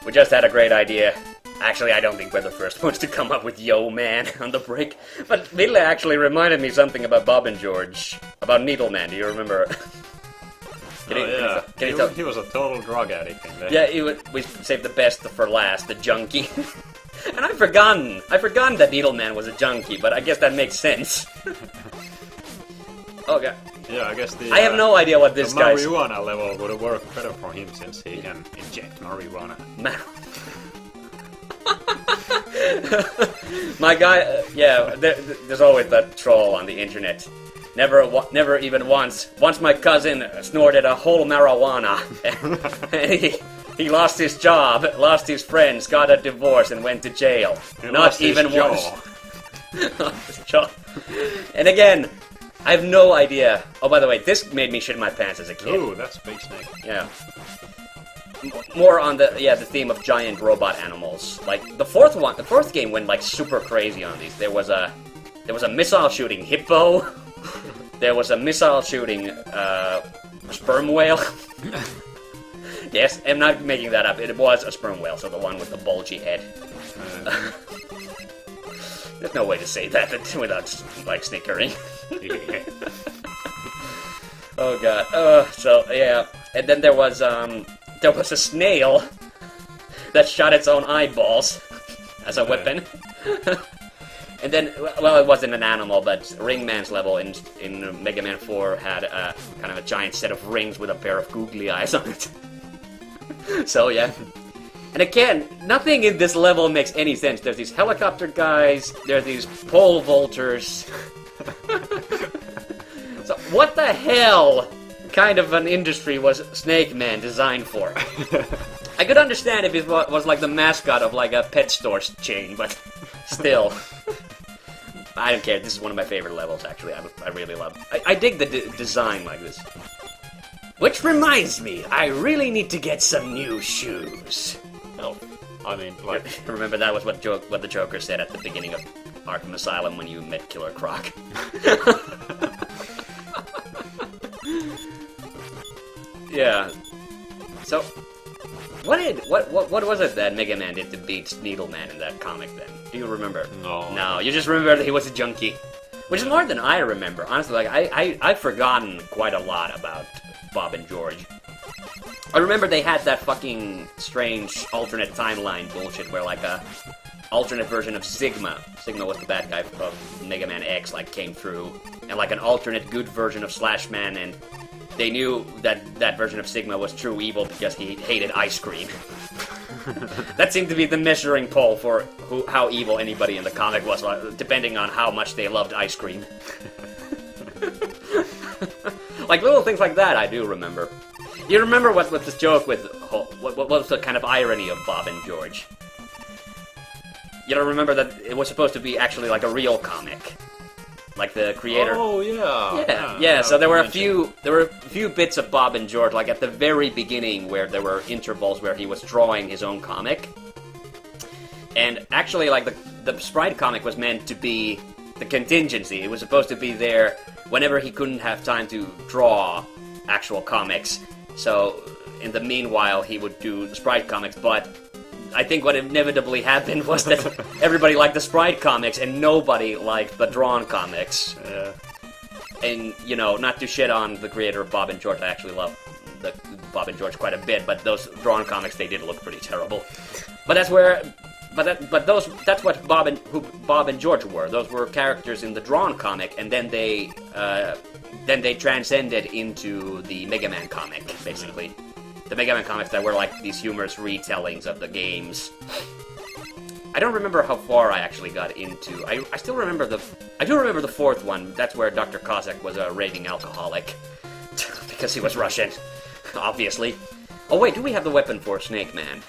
We just had a great idea. Actually, I don't think we're the first ones to come up with Yo Man on the break. But Ville actually reminded me something about Bob and George. About Needleman, do you remember? He was a total drug addict in there. Yeah, we saved the best for last, the junkie. And I've forgotten that Needleman was a junkie, but I guess that makes sense. Oh god. Yeah, I guess I have no idea what this guy's... The marijuana level would work better for him since he can inject marijuana. My guy, yeah, there's always that troll on the internet. Never even once. Once my cousin snorted a whole marijuana, and he lost his job, lost his friends, got a divorce, and went to jail. Not even once. And again, I have no idea. Oh, by the way, this made me shit my pants as a kid. Ooh, that's a big snake. Yeah. More on the theme of giant robot animals. Like the fourth game went like super crazy on these. There was a missile shooting hippo. There was a missile shooting sperm whale. Yes, I'm not making that up. It was a sperm whale, so the one with the bulgy head. There's no way to say that without like snickering. Oh god. So yeah, and then there was a snail that shot its own eyeballs as a weapon. And then, well, it wasn't an animal, but Ringman's level in Mega Man 4 had a kind of a giant set of rings with a pair of googly eyes on it. So yeah. And again, nothing in this level makes any sense. There's these helicopter guys, there's these pole vaulters. So what the hell kind of an industry was Snake Man designed for? I could understand if it was like the mascot of like a pet store chain, but still. I don't care, this is one of my favorite levels, actually. I really love it. I dig the design like this. Which reminds me, I really need to get some new shoes. Oh, I mean, like... Remember that was what the Joker said at the beginning of Arkham Asylum when you met Killer Croc. Yeah. So, what was it that Mega Man did to beat Needleman in that comic then? Do you remember? No, you just remember that he was a junkie. Which is more than I remember. Honestly, like, I've forgotten quite a lot about Bob and George. I remember they had that fucking strange alternate timeline bullshit where, like, a alternate version of Sigma was the bad guy of Mega Man X, like, came through. And, like, an alternate good version of Slash Man, and they knew that that version of Sigma was true evil because he hated ice cream. That seemed to be the measuring pole for how evil anybody in the comic was, depending on how much they loved ice cream. Like, little things like that I do remember. You remember what this joke with... What was the kind of irony of Bob and George? You don't remember that it was supposed to be actually like a real comic? Like the creator... Oh, yeah. Yeah, so there were a few bits of Bob and George, like at the very beginning, where there were intervals where he was drawing his own comic. And actually, like, the Sprite comic was meant to be the contingency. It was supposed to be there whenever he couldn't have time to draw actual comics. So, in the meanwhile, he would do the Sprite comics, but I think what inevitably happened was that everybody liked the Sprite comics and nobody liked the drawn comics. And, you know, not to shit on the creator of Bob and George, I actually love the Bob and George quite a bit, but those drawn comics, they did look pretty terrible. But that's where... that's what Bob and George were. Those were characters in the drawn comic, and then they transcended into the Mega Man comic, basically. The Mega Man comics that were like these humorous retellings of the games. I don't remember how far I actually got into. I still remember I do remember the fourth one. That's where Dr. Cossack was a raving alcoholic because he was Russian, obviously. Oh wait, do we have the weapon for Snake Man?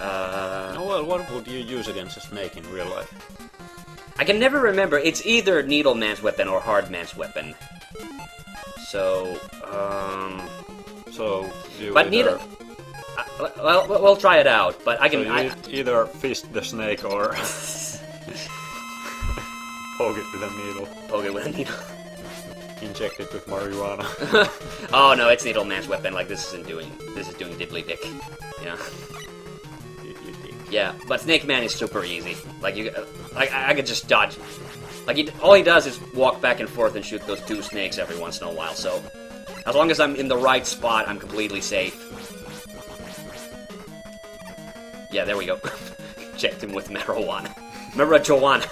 Well, what would you use against a snake in real life? I can never remember. It's either Needleman's weapon or Hardman's weapon. So, So, you but either... well, we'll try it out, but I can... So you either fist the snake or... poke it with a needle. Poke it with a needle. Inject it with marijuana. Oh no, it's Needleman's weapon, like this is doing diddly dick. Yeah. Yeah, but Snake Man is super easy. Like I could just dodge. Like all he does is walk back and forth and shoot those 2 snakes every once in a while. So as long as I'm in the right spot, I'm completely safe. Yeah, there we go. Checked him with marijuana. Marijuana.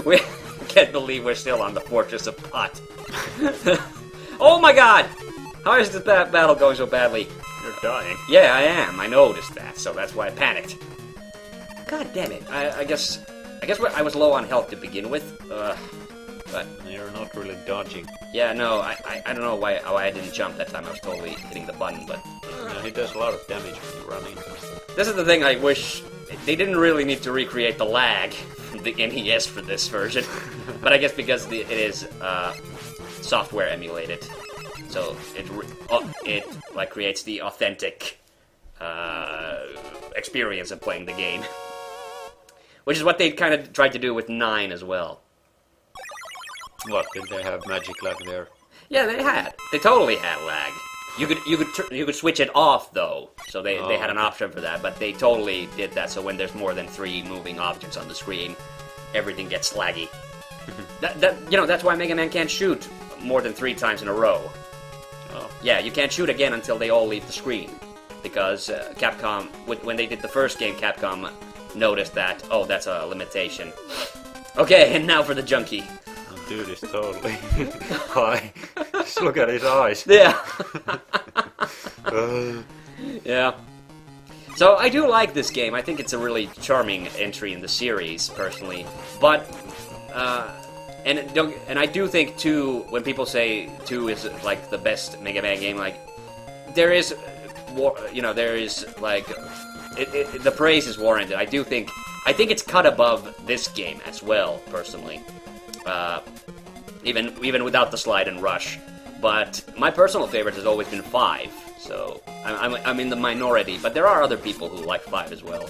We can't believe we're still on the Fortress of Pot. Oh my god! How is this battle going so badly? You're dying. Yeah, I am. I noticed that, so that's why I panicked. God damn it. I guess I was low on health to begin with. But you're not really dodging. Yeah, no, I don't know why I didn't jump that time. I was totally hitting the button, but Yeah, he does a lot of damage when you run into him. This is the thing I wish... They didn't really need to recreate the lag from the NES for this version. But I guess because it is software emulated. So it like creates the authentic experience of playing the game. Which is what they kind of tried to do with 9 as well. What, did they have magic lag there? Yeah, they had. They totally had lag. You could switch it off though, so they had an option for that. But they totally did that. So when there's more than 3 moving objects on the screen, everything gets laggy. That's why Mega Man can't shoot more than 3 times in a row. Oh. Yeah, you can't shoot again until they all leave the screen, because Capcom, when they did the first game, Capcom noticed that that's a limitation. Okay, and now for the junkie. Dude is totally high. Just look at his eyes. Yeah. Yeah. So I do like this game. I think it's a really charming entry in the series, personally. But and I do think 2. When people say 2 is like the best Mega Man game, like there is, there is like the praise is warranted. I think it's cut above this game as well, personally. Even without the slide and rush, but my personal favorite has always been 5. So I'm in the minority, but there are other people who like 5 as well.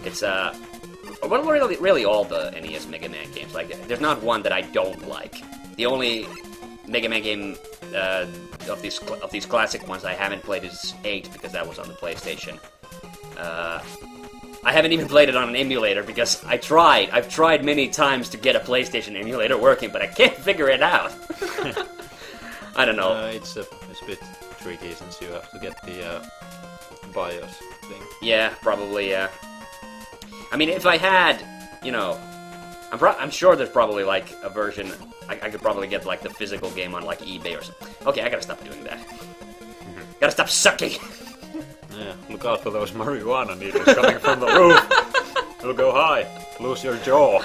It's well, really all the NES Mega Man games. Like, there's not one that I don't like. The only Mega Man game of these classic ones I haven't played is 8 because that was on the PlayStation. I haven't even played it on an emulator because I've tried many times to get a PlayStation emulator working, but I can't figure it out. I don't know. It's a bit tricky since you have to get the BIOS thing. Yeah, probably, yeah. I mean, if I had, I'm sure there's probably like a version, I could probably get like the physical game on like eBay or something. Okay, I gotta stop doing that. Gotta stop sucking! Yeah, look out for those marijuana needles coming from the roof. You'll go high. Lose your jaw.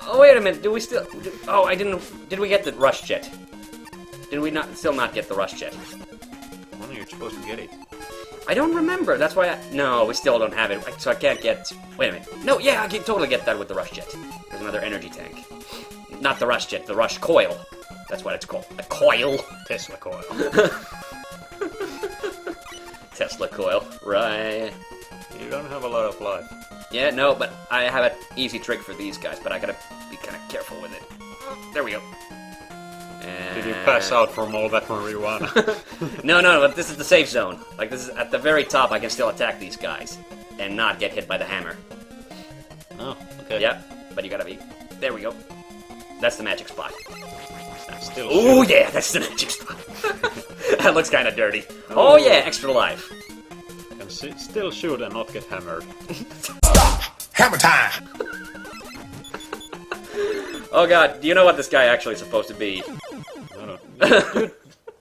Oh, wait a minute. Do we still... I didn't... Did we get the rush jet? Did we still not get the rush jet? When are you supposed to get it? I don't remember. That's why No, we still don't have it. So I can't get... Wait a minute. No, yeah, I can totally get that with the rush jet. There's another energy tank. Not the rush jet, the rush coil. That's what it's called. A coil. Tesla coil. Tesla coil, right. You don't have a lot of life. Yeah, no, but I have an easy trick for these guys, but I gotta be kind of careful with it. There we go. Did you pass out from all that marijuana? No, but this is the safe zone. Like, this is at the very top, I can still attack these guys and not get hit by the hammer. Oh, okay. Yep, but you gotta be... There we go. That's the magic spot. Still oh, yeah, that's the magic spot. That looks kind of dirty. Oh, yeah, extra life. Can still shoot and not get hammered. Stop! Hammer time! Oh, God, do you know what this guy actually is supposed to be? You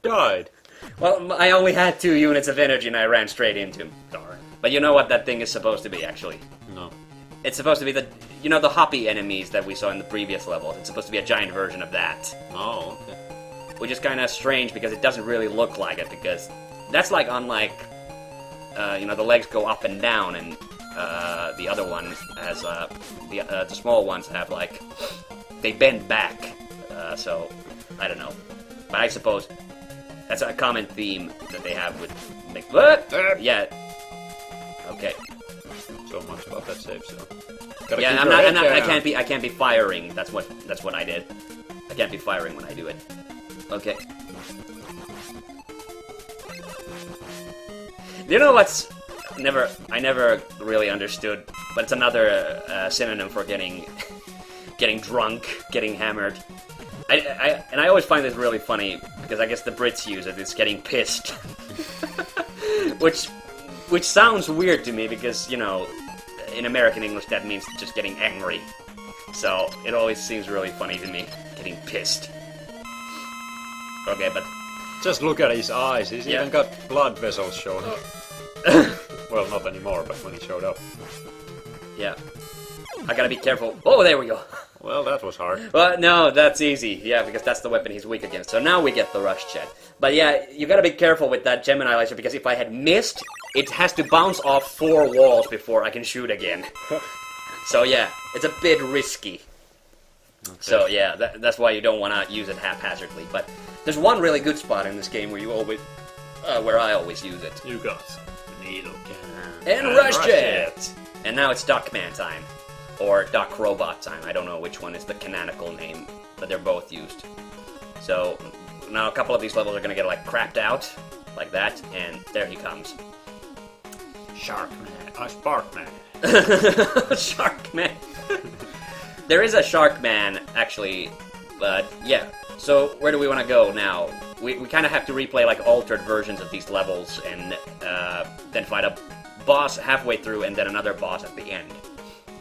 died. Well, I only had 2 units of energy and I ran straight into him. Darn. But you know what that thing is supposed to be, actually? No. It's supposed to be the hoppy enemies that we saw in the previous levels. It's supposed to be a giant version of that. Oh, okay. Which is kind of strange because it doesn't really look like it, because that's like unlike, the legs go up and down, and the other one has, the small ones have like, they bend back, so, I don't know. But I suppose that's a common theme that they have with, what? Yeah. Okay. So much about that save zone. Yeah, I can't be firing. That's what I did. I can't be firing when I do it. Okay. You know what's I never really understood, but it's another synonym for getting drunk, getting hammered. I always find this really funny because I guess the Brits use it. It's getting pissed, which sounds weird to me because, you know, in American English that means just getting angry. So it always seems really funny to me, getting pissed. Okay, but Just look at his eyes. He's Yeah. even got blood vessels showing. Well, not anymore, but when he showed up. yeah, I gotta be careful. Oh, there we go. Well, that was hard. Well, no, that's easy. Yeah, because that's the weapon he's weak against. So now we get the rush jet. But yeah, you gotta be careful with that gem annihilator because if I had missed, it has to bounce off 4 walls before I can shoot again. So yeah, it's a bit risky. Okay. So yeah, that's why you don't want to use it haphazardly. But there's one really good spot in this game where you always, where I always use it. You got needle cannon. And rush jet. And now it's Duckman time. Or Duck Robot time. I don't know which one is the canonical name, but they're both used. So, now a couple of these levels are gonna get, like, crapped out, like that, and there he comes. Sharkman. Sparkman. Sharkman. There is a Sharkman, actually, but, yeah. So, where do we want to go now? We kind of have to replay, like, altered versions of these levels, and then fight a boss halfway through, and then another boss at the end.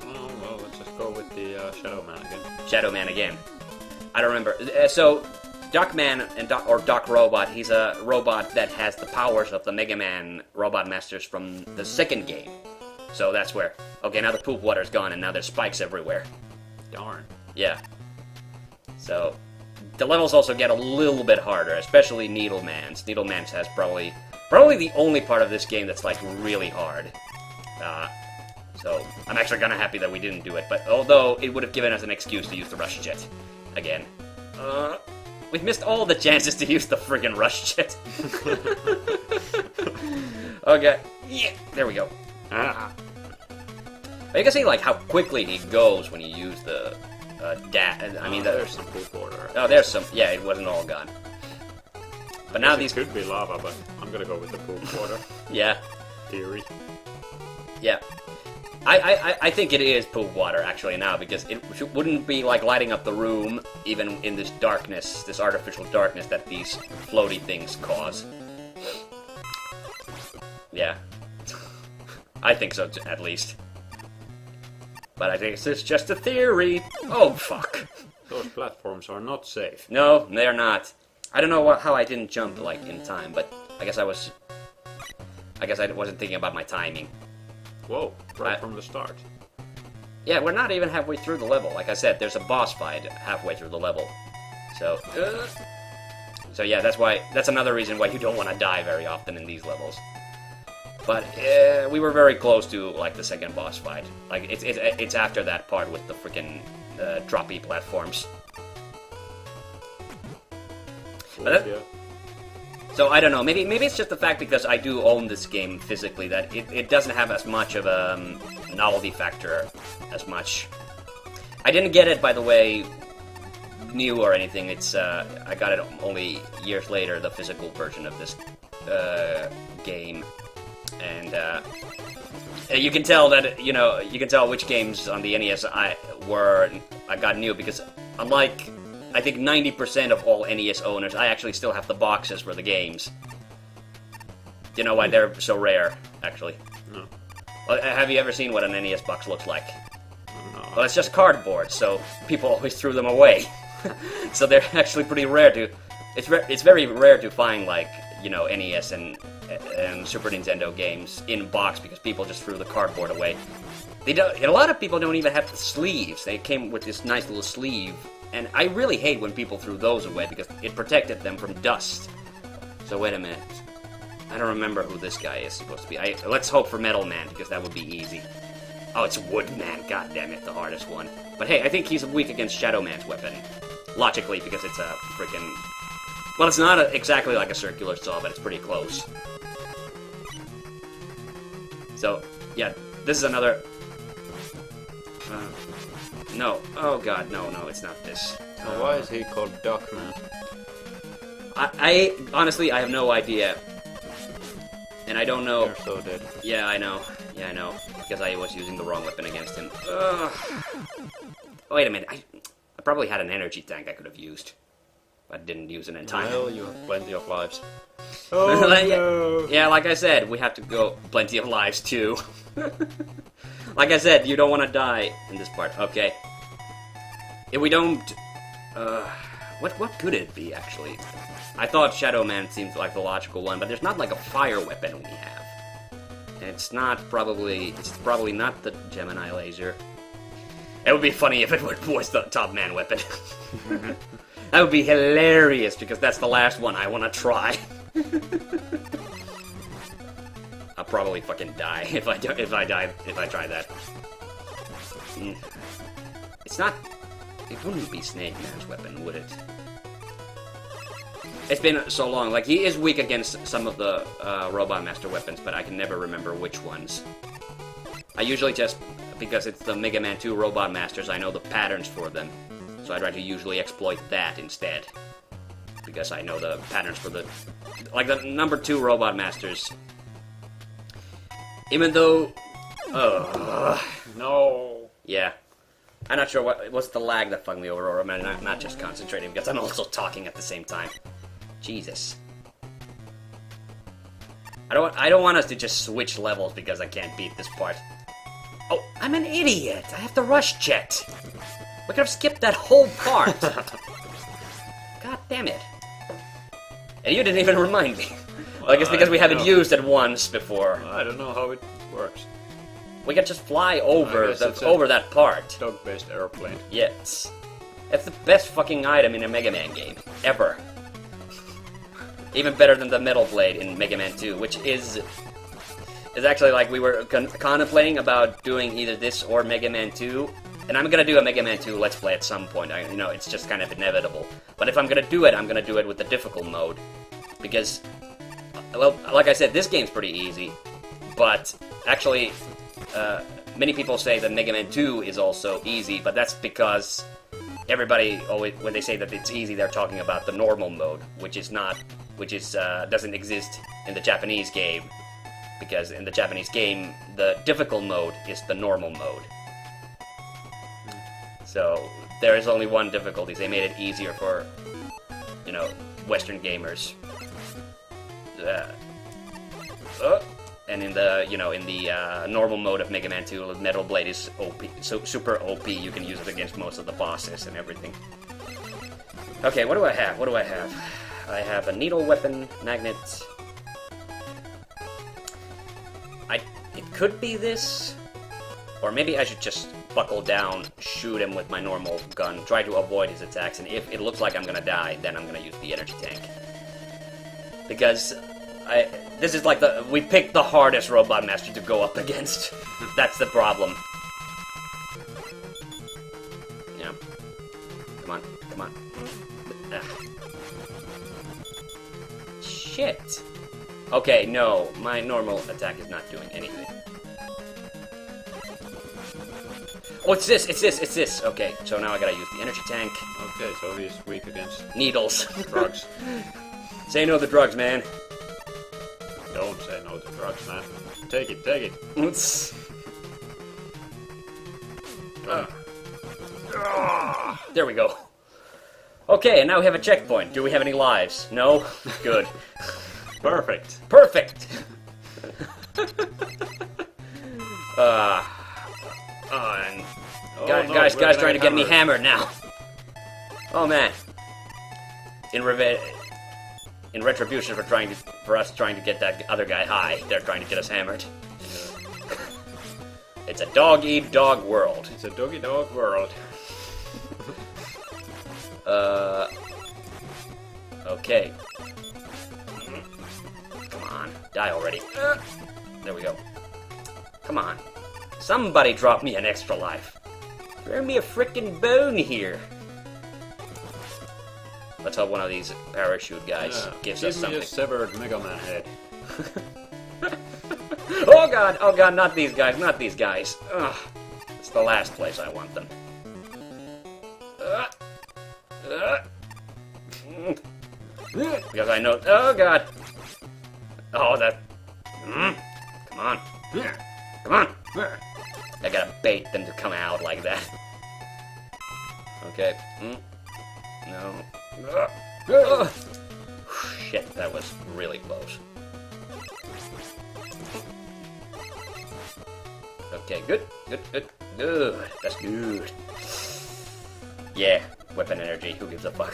Well, let's just go with the Shadow Man again. Shadow Man again. I don't remember. So, Duckman and Duck Robot, he's a robot that has the powers of the Mega Man Robot Masters from the second game. So that's where... Okay, now the poop water's gone, and now there's spikes everywhere. Darn. Yeah. So, the levels also get a little bit harder, especially Needleman's. Needleman's has probably the only part of this game that's, like, really hard. So, I'm actually kind of happy that we didn't do it, but although it would have given us an excuse to use the Rush Jet again. We've missed all the chances to use the friggin' Rush Jet. Okay, yeah, there we go. You can see, like, how quickly he goes when you use the, there's some poop water. Oh, there's some, yeah, it wasn't all gone. But now these... could be lava, but I'm gonna go with the poop water Yeah, theory. yeah. I think it is poop water, actually, now, because it wouldn't be, like, lighting up the room, even in this darkness, this artificial darkness that these floaty things cause. Yeah. I think so, at least. But I think it's just a theory. Oh, fuck. Those platforms are not safe. No, they're not. I don't know how I didn't jump, like, in time, but I guess I wasn't thinking about my timing. Whoa, right from the start. Yeah, we're not even halfway through the level. Like I said, there's a boss fight halfway through the level. So yeah, that's another reason why you don't want to die very often in these levels. But we were very close to, like, the second boss fight. Like, it's after that part with the freaking droppy platforms. But so I don't know. Maybe it's just the fact because I do own this game physically that it doesn't have as much of a novelty factor as much. I didn't get it, by the way, new or anything. It's I got it only years later, the physical version of this game, and you can tell that you can tell which games on the NES I got new because unlike I think 90% of all NES owners, I actually still have the boxes for the games. Do you know why they're so rare, actually? No. Well, have you ever seen what an NES box looks like? No. Well, it's just cardboard, so people always threw them away. So they're actually pretty rare to... It's very rare to find, like, NES and Super Nintendo games in box because people just threw the cardboard away. A lot of people don't even have the sleeves. They came with this nice little sleeve. And I really hate when people threw those away because it protected them from dust. So wait a minute. I don't remember who this guy is supposed to be. Let's hope for Metal Man because that would be easy. Oh, it's Woodman. God damn it, the hardest one. But hey, I think he's weak against Shadow Man's weapon. Logically, because it's a freaking... Well, it's not exactly like a circular saw, but it's pretty close. So, yeah, this is another... No. Oh god, no, it's not this. Why is he called Duckman? I honestly, I have no idea. And I don't know... You're so dead. Yeah, I know. Yeah, I know. Because I was using the wrong weapon against him. Ugh. Wait a minute. I probably had an energy tank I could have used. But didn't use it in time. Well, you have plenty of lives. Oh, no. Yeah, like I said, we have to go plenty of lives, too. Like I said, you don't want to die in this part. Okay. If we don't... What could it be, actually? I thought Shadow Man seemed like the logical one, but there's not like a fire weapon we have. And it's probably not the Gemini laser. It would be funny if it was the Top Man weapon. That would be hilarious, because that's the last one I want to try. I'll probably fucking die if I try that. It's not... It wouldn't be Snake Man's weapon, would it? It's been so long. Like, he is weak against some of the Robot Master weapons, but I can never remember which ones. I usually just... Because it's the Mega Man 2 Robot Masters, I know the patterns for them. So I try to usually exploit that instead. Because I know the patterns for the... Like, the number 2 Robot Masters... Even though... No. Yeah. I'm not sure what's the lag that fucked me over, or I'm not just concentrating because I'm also talking at the same time. Jesus. I don't want us to just switch levels because I can't beat this part. Oh, I'm an idiot! I have to rush jet! We could have skipped that whole part! God damn it. And you didn't even remind me. Well, I guess because we haven't used it once before. I don't know how it works. We can just fly over that part. Dog-based airplane. Yes. It's the best fucking item in a Mega Man game. Ever. Even better than the Metal Blade in Mega Man 2, which is actually like we were contemplating about doing either this or Mega Man 2. And I'm gonna do a Mega Man 2 Let's Play at some point. You know, it's just kind of inevitable. But if I'm gonna do it, I'm gonna do it with the difficult mode. Because, well, like I said, this game's pretty easy. But, actually... many people say that Mega Man 2 is also easy, but that's because everybody always, when they say that it's easy, they're talking about the normal mode, which doesn't exist in the Japanese game, because in the Japanese game, the difficult mode is the normal mode. So, there is only one difficulty. They made it easier for, you know, Western gamers. And in the, normal mode of Mega Man 2, Metal Blade is OP, so super OP, you can use it against most of the bosses and everything. Okay, what do I have? I have a needle weapon, magnet. It could be this, or maybe I should just buckle down, shoot him with my normal gun, try to avoid his attacks, and if it looks like I'm gonna die, then I'm gonna use the energy tank. Because... this is like we picked the hardest Robot Master to go up against. That's the problem. Yeah. Come on. Ugh. Shit. Okay, no. My normal attack is not doing anything. Oh, it's this. Okay, so now I gotta use the energy tank. Okay, so he's weak against... Needles. drugs. Say no to drugs, man. Don't say no to drugs, man. Take it. There we go. Okay, and now we have a checkpoint. Do we have any lives? No? Good. Perfect. Guys trying to get me hammered now. Oh man. In Retribution for us trying to get that other guy high, they're trying to get us hammered. It's a dog-eat-dog world. It's a dog-eat-dog world. Okay. Come on, die already. There we go. Come on. Somebody drop me an extra life. Throw me a frickin' bone here. Let's hope one of these parachute guys gives us something. Give me a severed Mega Man head. Oh god, not these guys. Ugh. It's the last place I want them. Because I know... Oh god. Oh, that... Come on. Come on. I gotta bait them to come out like that. Okay. No. Shit, that was really close. Okay, good. That's good. Yeah, weapon energy, who gives a fuck?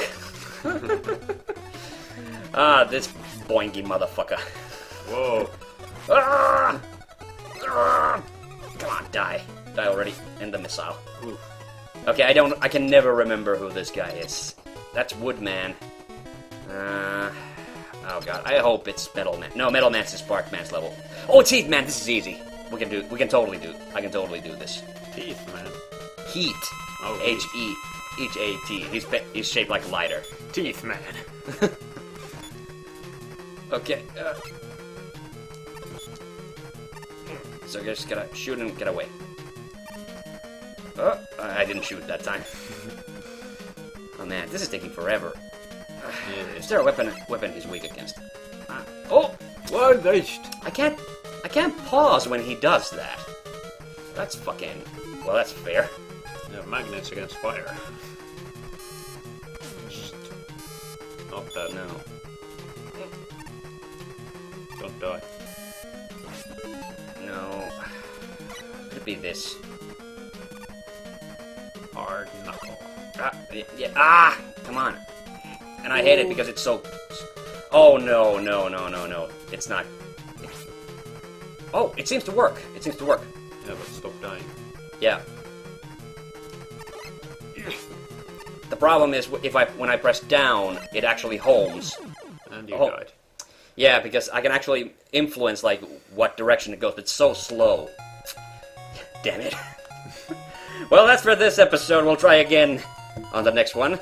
This boingy motherfucker. Whoa. Come on, die. Die already. End the missile. Oof. Okay, I can never remember who this guy is. That's Woodman. Oh god, I hope it's Metal Man. No, Metal Man's is Spark Man's level. Oh, it's Heat Man, this is easy. I can totally do this. Teeth, man. Heat. Oh, H-E-H-A-T. He's shaped like a lighter. Teeth, man. Okay. So I just gotta shoot and get away. Oh, I didn't shoot that time. Oh man, this is taking forever. Is there a weapon he's weak against? Oh! Well, I can't pause when he does that. That's fucking... Well, that's fair. Yeah, magnets against fire. Just not that. No. Don't die. No. Could it be this? Hard knuckle. Yeah. Come on. And I hate it because it's so... Oh, no. It's not... Oh, it seems to work. Yeah, but stop dying. Yeah. The problem is when I press down, it actually homes. And you died. Yeah, because I can actually influence like what direction it goes, but it's so slow. Damn it. Well, that's for this episode. We'll try again on the next one.